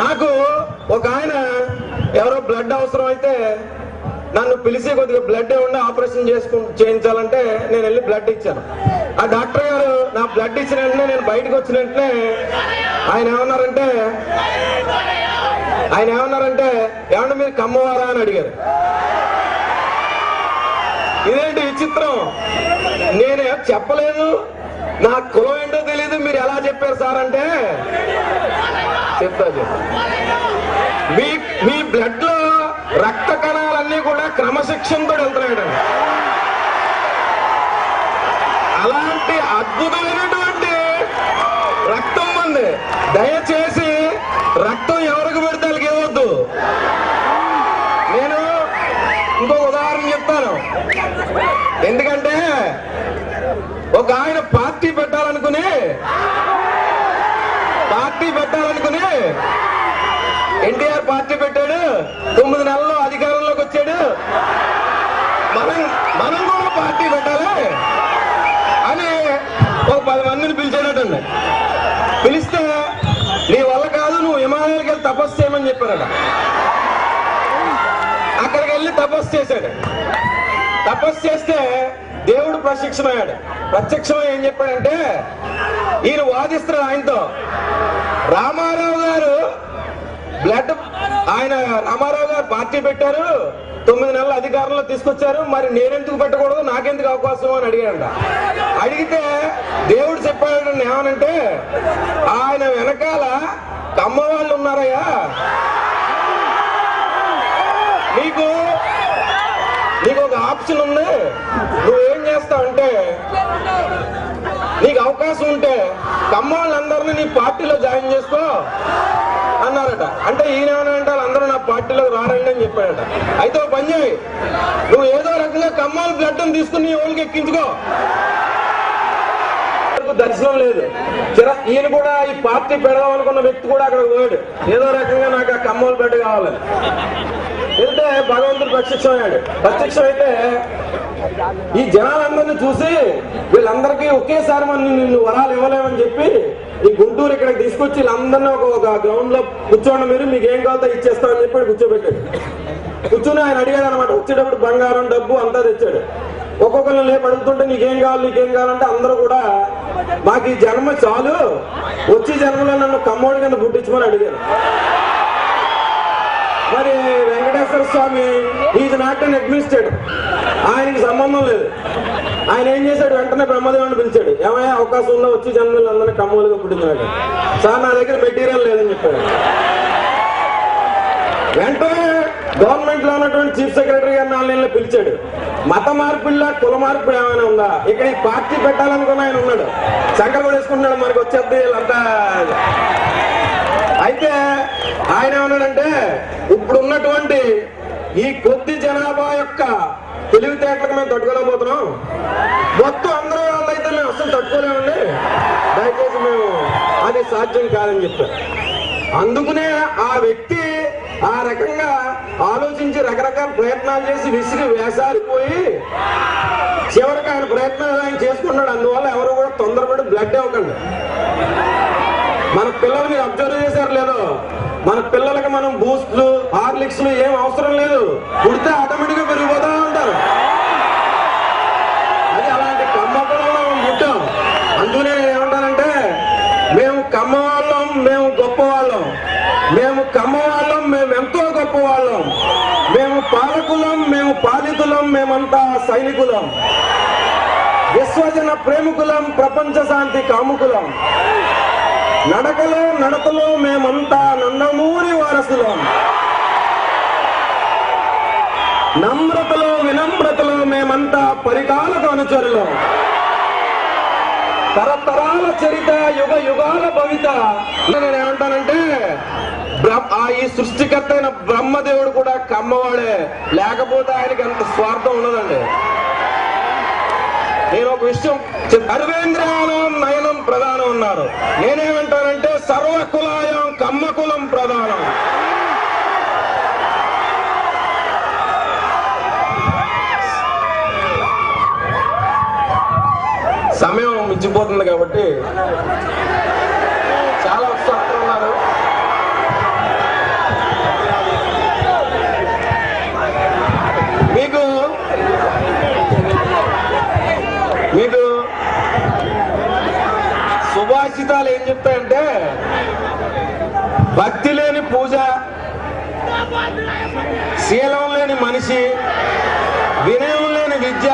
నాకు ఒక ఆయన ఎవరో బ్లడ్ అవసరం అయితే నన్ను పిలిచి కొద్దిగా బ్లడ్ ఏమన్నా ఆపరేషన్ చేయించాలంటే నేను వెళ్ళి బ్లడ్ ఇచ్చాను. ఆ డాక్టర్ గారు నా బ్లడ్ ఇచ్చిన వెంటనే నేను బయటకు వచ్చిన వెంటనే ఆయన ఏమన్నారంటే ఏమన్నా మీరు కమ్మవారా అని అడిగారు. ఇదేంటి విచిత్రం, నేను చెప్పలేదు, నా కులం ఏంటో తెలియదు, మీరు ఎలా చెప్పారు సార్ అంటే చెప్తా మీ బ్లడ్ లో రక్త కణాలన్నీ కూడా క్రమశిక్షణతో వెళ్తున్నాయండి. అలాంటి అద్భుతమైనటువంటి రక్తం ఉంది. దయచేసి రక్తం ఎవరికి పెడితే వాళ్ళకి ఇవ్వద్దు. నేను ఇంకో ఉదాహరణ చెప్తాను. ఎందుకంటే ఒక ఆయన పార్టీ పెట్టాలనుకుని ఎన్టీఆర్ పార్టీ పెట్టాడు, 9 నెలల్లో అధికారంలోకి వచ్చాడు, మనం కూడా పార్టీ పెట్టాలి అని ఒక 10 మందిని పిలిచాడటండి. పిలిస్తే నీ వల్ల కాదు, నువ్వు హిమాలయాలకు వెళ్ళి తపస్సు చేయమని చెప్పారట. అక్కడికి వెళ్ళి తపస్సు చేశాడు. తపస్సు చేస్తే దేవుడు ప్రత్యక్షమై ఏం చెప్పాడంటే, ఈయన వాదిస్తున్నాడు ఆయనతో. రామారావు గారు పార్టీ పెట్టారు, 9 నెలల అధికారంలో తీసుకొచ్చారు, మరి నేనెందుకు పెట్టకూడదు, నాకెందుకు అవకాశం అని అడిగాడంట. అడిగితే దేవుడు చెప్పాడు ఏమనంటే, ఆయన వెనకాల కమ్మ వాళ్ళు ఉన్నారయ్యా, నీకు ఒక ఆప్షన్ ఉంది, నువ్వేం చేస్తావంటే నీకు అవకాశం ఉంటే కమ్మ వాళ్ళందరినీ నీ పార్టీలో జాయిన్ చేసుకో అన్నారట. అంటే ఈయన ఏమనంటే వాళ్ళందరూ నా పార్టీలో రారండి అని చెప్పాడట. అయితే ఓ పని చేయి, నువ్వు ఏదో రకంగా కమ్మాల బ్లడ్ తీసుకుని నీ ఓళ్ళకి ఎక్కించుకో. దర్శనం లేదు. ఈయన కూడా ఈ పార్టీ పెడదాం అనుకున్న వ్యక్తి కూడా అక్కడ పోయాడు. ఏదో రకంగా నాకు ఆ కమ్మోలు బ్లడ్ కావాలని వెళ్తే భగవంతుడు ప్రత్యక్షమైతే ఈ జనాలందరినీ చూసి వీళ్ళందరికీ ఒకేసారి మనం నిన్ను వరాలు ఇవ్వలేమని చెప్పి ఈ గుంటూరు ఇక్కడికి తీసుకొచ్చి వీళ్ళందరినీ ఒక గ్రౌండ్ లో కూర్చోండి, మీరు మీకు ఏం కావాలో ఇచ్చేస్తామని చెప్పి కూర్చోబెట్టాడు. కూర్చొని ఆయన అడిగాడు అనమాట. వచ్చేటప్పుడు బంగారం డబ్బు అంతా తెచ్చాడు. ఒక్కొక్కరిని లేపు అడుగుతుంటే నీకేం కావాలంటే అందరూ కూడా మాకు ఈ జన్మ చాలు, వచ్చే జన్మలో నన్ను కమ్మోడి కింద పుట్టించమని అడిగారు. మరి వెంకటేశ్వర స్వామి ఈజ్ నాట్ అన్ అడ్మినిస్ట్రేటర్, ఆయనకి సంబంధం లేదు. ఆయన ఏం చేశాడు, వెంటనే బ్రహ్మదేవుని పిలిచాడు. ఏమయ్యా అవకాశం ఉందో వచ్చి జన్మలు అందరినీ కమ్మోలుగా పుట్టించాడు. సార్ నా దగ్గర మెటీరియల్ లేదని చెప్పాడు. వెంటనే గవర్నమెంట్ లో ఉన్నటువంటి చీఫ్ సెక్రటరీ గారు 4 నెలలు పిలిచాడు. మత మార్పిడిలా కుల మార్పు ఏమైనా ఉందా, ఇక్కడ ఈ పార్టీ పెట్టాలనుకున్న ఆయన ఉన్నాడు, సంకల్ కూడా వేసుకుంటున్నాడు, మనకు వచ్చేది వీళ్ళంతా. అయితే ఆయన ఏమన్నాడంటే, ఇప్పుడు ఉన్నటువంటి ఈ కొద్ది జనాభా యొక్క తెలివితేటలకు మేము తట్టుకోలేకపోతున్నాం, మొత్తం అందరూ వాళ్ళైతే మేము అసలు తట్టుకోలేమండి, దయచేసి మేము అది సాధ్యం కాదని చెప్పారు. అందుకనే ఆ వ్యక్తి ఆ రకంగా ఆలోచించి రకరకాల ప్రయత్నాలు చేసి విసిరి వేసారిపోయి చివరికి ఆయన ప్రయత్నాలు ఆయన చేసుకున్నాడు. అందువల్ల ఎవరు కూడా తొందరపడి బ్లడ్ ఇవ్వకండి. మన పిల్లలు మీరు అబ్జర్వ్ చేశారు లేదో, మన పిల్లలకి మనం బూస్ట్లు హార్లిక్స్లు ఏం అవసరం లేదు, పుడితే ఆటోమేటిక్ గా పెరిగిపోతా ఉంటారు. అది అలాంటి కమ్మ పిల్లలు మనం పుట్టాం. అందుకనే నేను ఏమంటానంటే, మేము కమ్మ వాళ్ళం, మేము గొప్ప వాళ్ళం, మేము కమ్మ వాళ్ళం, మేము ఎంతో గొప్ప వాళ్ళం, మేము పాలకులం, మేము పాలితులం, మేమంతా సైనికులం, విశ్వజన ప్రేమికులం, ప్రపంచ శాంతి కాముకులం, నడతలో మేమంతా నందమూరి వారసులం, నమ్రతలో వినమ్రతలో మేమంతా పరికాలకు అనుచరులం, తరతరాల చరిత యుగ యుగాల భవిత. నేను ఏమంటానంటే, ఈ సృష్టికర్త అయిన బ్రహ్మదేవుడు కూడా కమ్మవాడే, లేకపోతే ఆయనకి అంత స్వార్థం ఉన్నదండి. నేను ఒక విషయం, సర్వేంద్రియానం నయనం ప్రధానం ఉన్నారు. నేనేమంటానంటే సర్వకులాయం కమ్మకులం ప్రధానం. సమయం మించిపోతుంది కాబట్టి చాలా ఉత్సాహంగా ఉన్నారు. సుభాషితాలు ఏం చెప్తాయంటే భక్తి లేని పూజ, శీలం లేని మనిషి, వినయం